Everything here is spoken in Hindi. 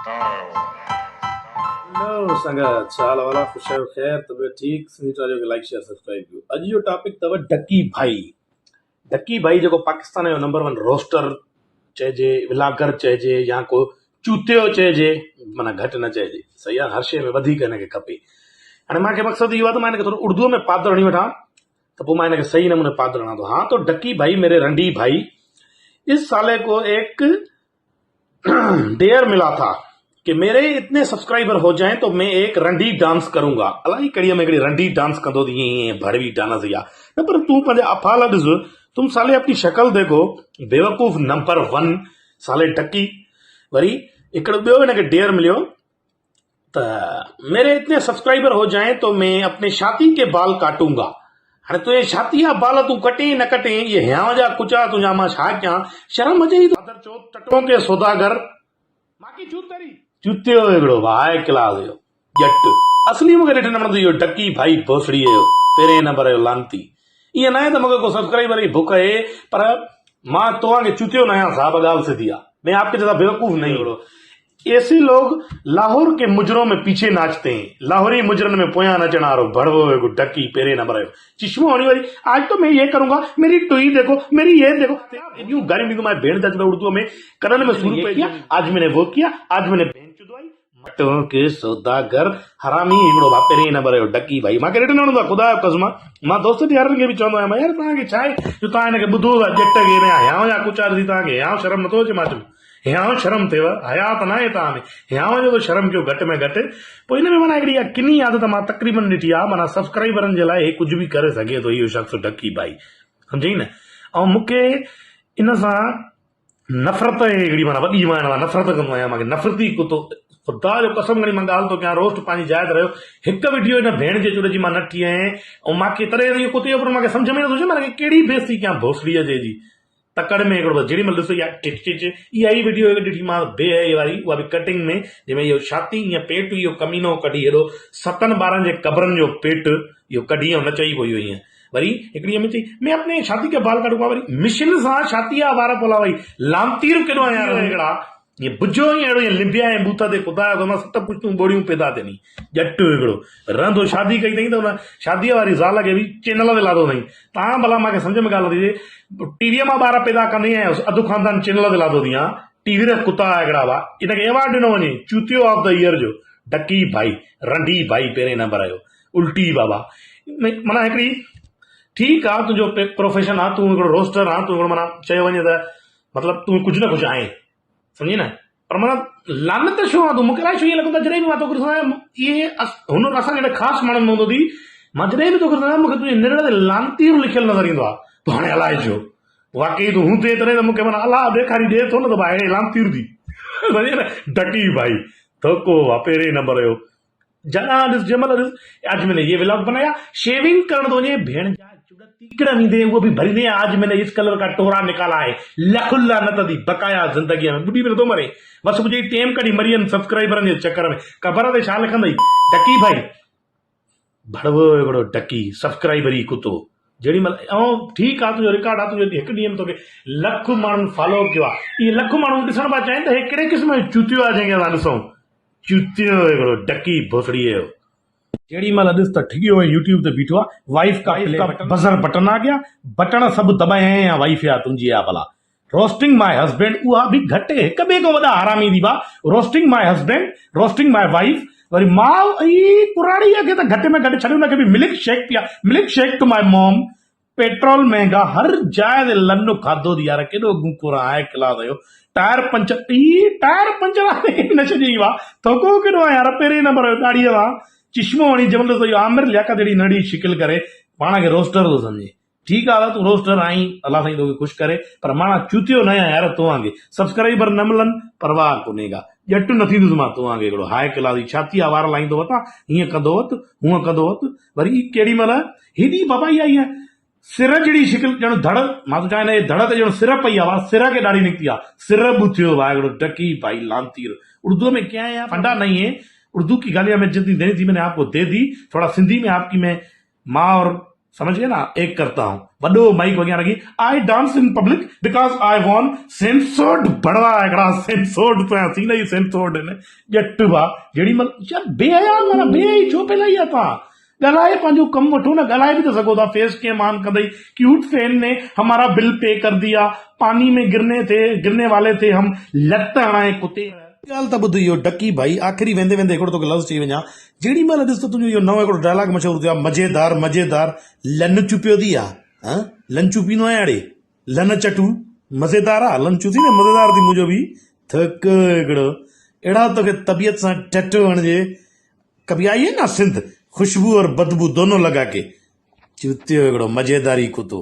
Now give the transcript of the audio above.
हेलो संगत छा वाला खुश आहियो ख़ैर तबियत ठीक सिंधी टारियो खे लाइक शेयर सब्सक्राइब कयो। अॼु जो टॉपिक अथव ढकी भाई जेको पाकिस्तान जो नंबर 1 रोस्टर चइजे, व्लागर चइजे या को चूतियो चइजे, माना घटि न चइजे, सही आहे। हर शइ में वधीक हिनखे खपे। हाणे मूंखे मक़सदु इहो आहे त मां हिनखे थोरो उर्दूअ में पादर हणी वठां त पोइ मां हिनखे सही नमूने पादर हणां थो। हाँ, तो ढकी भाई मेरे रंडी भाई, इस साले को एक डेयर मिला था कि मेरे इतने सब्सक्राइबर हो जाएं तो मैं एक रंडी डांस करूंगा। अलाई कड़ीअ में हिकिड़ी रंडी डांस कंदो थी ईअं भड़वी डांस या न, पर तूं पंहिंजे अफ़ाल ॾिस, तुम साले अपनी शक्ल देखो, बेवकूफ़ नंबर 1 साले ढकी। वरी हिकिड़ो ॿियो हिनखे डेयर मिलियो त मेरे इतने सब्सक्राइबर हो जाएं तो मैं अपने छाती के बाल काटूंगा। हाणे तुंहिंजे छाती जा बाल तूं कटे न कटे, इहे हियांव जा कुचा तुंहिंजा, मां छा कयां? शर्म अचे थी। चो टटों के सौदागर माकी चूतरी चूतियो हिकिड़ो भाई क्लास जो जट असली मूंखे ॾिठे न वणंदो इहो ढकी भाई भोसड़ीअ जो पहिरें नंबर जो लानती। ईअं न आहे त मूंखे को सब्सक्राइबर जी बुख आहे, पर मां तव्हांखे चूतियो न आहियां साहब, ॻाल्हि सिधी आहे। मैं आपके जैसा बेवकूफ नहीं हूँ। ऐसे लोग लाहौर के मुजरों में पीछे नाचते हैं, लाहौरी मुजरन में पोया नचण वारो भड़वो ढकी पहिरें नंबर जो चिश्मो हणी वरी आज तो मैं ये करूंगा, मेरी टुई देखो, मेरी ये देखो, यूं गालियूं ॾींदो मैं भेण जा उर्दू में कनन में शुरू पे किया, आज मैंने वो किया, आज मैंने भेण चुदवाई। मटों के सौदागर हरामी हिकिड़ो भा पहिरें नंबर जो ढकी भाई। मूंखे ॾिठो न वणंदो आहे ख़ुदा जो कसम। मां दोस्त यारनि खे बि चवंदो आहियां, यार तव्हांखे छा आहे जो तव्हां हिनखे ॿुधो था जट खे हियांव जा कुचा ॾिसी तव्हांखे हियांव शर्म नथो अचे? मां चयो हियांव शर्म थिएव, हया त न आहे तव्हां में, हियांव जो त शर्म कयो घटि में घटि। पोइ हिन में माना हिकिड़ी इहा किनी आदत मां तक़रीबन ॾिठी आहे, माना सब्सक्राइबरनि जे लाइ कुझु बि करे सघे थो इहो शख़्स ढकी भाई, सम्झई न। ऐं मूंखे इन सां नफ़रत आहे हिकिड़ी, माना वॾी, मां हिन सां नफ़रत कंदो आहियां। मूंखे नफ़रती कुतो, ख़ुदा जो कसम खणी मां ॻाल्हि थो कयां, रोस्ट पंहिंजी जाइ ते रहियो। हिकु वीडियो हिन भेण जे चुड़ जी मां न ठी आहियां, ऐं मां केतिरे इहो कुते पर मूंखे सम्झ में नथो अचे मां कहिड़ी बेइज़ती कयां भोसड़ीअ जे जी तकड़ में। हिकिड़ो जेॾी महिल ॾिसो इहा ई वीडियो ॾिठी मां बे वारी, उहा बि कटिंग में, जंहिंमें इहो छाती ईअं पेट इहो कमीनो कढी हेॾो 7 ॿारनि जे कबरनि जो पेट इहो कढी, ऐं न चई पोइ इहो ईअं। वरी हिकिड़ी में चई मैं अपने छाती के बाल काटूंगा, वरी मिशन सां छाती जा वार पोला वई लामतीर केॾो आया हिकिड़ा ईअं बुझो ई अहिड़ो ईअं लिंबिया ऐं बूथ ते ख़ुदा जो 7 पुश्तूं ॿोड़ियूं पैदा थियनि। ॼट हिकिड़ो रहंदो शादी कई अथई त हुन शादीअ वारी ज़ाल खे बि चैनल ते लादो अथई। तव्हां भला मूंखे सम्झ में ॻाल्हि नथी अचे, टीवीअ मां ॿार पैदा कंदी आहियां, अधु ख़ानदान चैनल ते लादो थी, टीवी ते कुता हिकिड़ा हुआ। इनखे अवार्ड ॾिनो वञे चूतियो ऑफ द ईयर जो ढकी भाई, रंडी भाई पहिरें नंबर जो उल्टी बाबा। माना हिकिड़ी ठीकु आहे, तुंहिंजो प्रोफेशन आहे, तूं हिकिड़ो रोस्टर आहे, तूं हिकिड़ो माना चयो वञे त मतिलबु तूं कुझु न कुझु आहे, सम्झी न, पर माना लानत छो आहे? तूं मूंखे अलाए छो ईअं लॻंदो आहे जॾहिं बि मां तोखे ॾिसां इहे हुनर असां जॾहिं ख़ासि माण्हुनि में हूंदो थी, मां जॾहिं बि तोखे ॾिसां मूंखे तुंहिंजे निड़ ते लानतीर लिखियलु नज़र ईंदो आहे। तूं हाणे अलाए छो वाकई तूं हूं थिए तॾहिं त मूंखे माना अलाह ॾेखारी ॾिए थो न त भाई अहिड़े लानतीर थी ढकी भाई थोको आहे पहिरें नंबर जो। जॾहिं ॾिस जंहिंमहिल ॾिस आज मैंने ये व्लॉग बनाया, शेविंग करण थो वञे, भेण जा चुड़ तीकड़ ईंदे उहो बि भरींदे, आज मैंने इस कलर का टोरा निकाला है, लखुल्ला न थी बकाया ज़िंदगीअ में ॿुधी बि नथो मरे, बसि मुंहिंजी टेम कढी मरियनि सब्सक्राइबरनि जे चकर में। ख़बर ते छा लिखंदई ढकी भाई भड़वो हिकिड़ो ढकी सब्सक्राइबर ई कुतो। जेॾी महिल ऐं ठीकु आहे, तुंहिंजो रिकॉर्ड आहे, तुंहिंजो हिकु ॾींहं में तोखे लख माण्हुनि फॉलो कयो आहे, इहे लख माण्हू ॾिसण पिया चाहिनि त हे कहिड़े क़िस्म जो चूतियो आहे जंहिंखे असां ॾिसूं, चूतियो हिकिड़ो ढकी भोसड़ीअ जो। जेॾी महिल ॾिस त ठिगियो यूट्यूब ते बीठो आहे, वाइफ का बज़र बटन आ गया, बटन सब दबाए हैं या वाइफ या तुंहिंजी आहे भला। रोस्टिंग माय हस्बैंड, उहा बि घटि हिक ॿिए खां वॾा हरामी थी बा। Roasting my husband, roasting my wife, वरी माउ ई कुराड़ीअ खे त घटि में घटि छॾियो, हुनखे बि मिल्क शेक पिया, milkshake to my mom. Petrol महंगा, हर जाइ ते लन्नो खाधो थी यार, केॾो गुकुर आहे क्लास जो। टायर पंचर, टायर पंचर न छॾी वा, थोको केॾो आहे यार पहिरें नंबर जो ॾाढीअ वा चिश्मो हणी जबरदस्त इहो आमिर लियाकत अहिड़ी नड़ी शिकिल करे पाण खे रोस्टर थो सम्झे। ठीकु आहे तूं रोस्टर आहीं, अलाह साईं तोखे ख़ुशि करे, पर मां चूतियो न आहियां यार तव्हांखे। सब्सक्राइबर न मिलनि परवाह कोन्हे का, ॼट न थींदुसि मां तव्हांखे हिकिड़ो हाय क्लास जी छाती जा वार लाहींदो वतां, हीअं कंदो वत हूअं कंदो वत, वरी केॾी महिल हेॾी बाबा इहा ईअं सिर जहिड़ी शिकिल ॼण धड़, मां त चाहियां धड़ ते ॼण सिर पई आहे, सिर खे ॾाढी निकिती आहे, सिर ॿुथियो आहे हिकिड़ो ढकी भाई लानतीर। उर्दू में क्या है फंडा नहीं है, उर्दू की गालियां मैं जितनी देनी थी मैंने आपको दे दी, थोड़ा सिंधी में आपकी मैं माँ और समझ गए ना, एक करता हूं वॾो माइक वगैरह रखी, I dance in public because I won censored बड़वा हिकिड़ा सेंसोर्ड पिया थी न, सेंसोर्ड आहिनि ॼट भा जेॾी महिल यार बेहया माना बेहयाई छो पे लही आहे तव्हां, ॻाल्हाए पंहिंजो कमु वठो न, ॻाल्हाए भी तो सघो था, फेस कीअं मान कंदई, क्यूट फैन ने हमारा बिल पे कर दिया, पानी में गिरने वाले थे हम, लत हणाए कुते। ॻाल्हि त ॿुध, इहो डकी भाई आख़िरी वेंदे वेंदे हिकिड़ो तोखे लफ़्ज़ चई वञा, जेॾी महिल ॾिस त तुंहिंजो इहो नओं हिकिड़ो डायलॉग मशहूरु थियो आहे, मज़ेदार मज़ेदार, लन चुपियो थी आहे, लंचू पीनो आहे अड़े, लन चटू मज़ेदार आहे, लंचू थी न मज़ेदार थी, मुंहिंजो बि थक हिकिड़ो अहिड़ा तोखे तबियत सां टट वणिजे, कभी आई है ना सिंध, खुशबू और बदबू दोनों लगा के, चुतियो हिकिड़ो मज़ेदारी कुतो।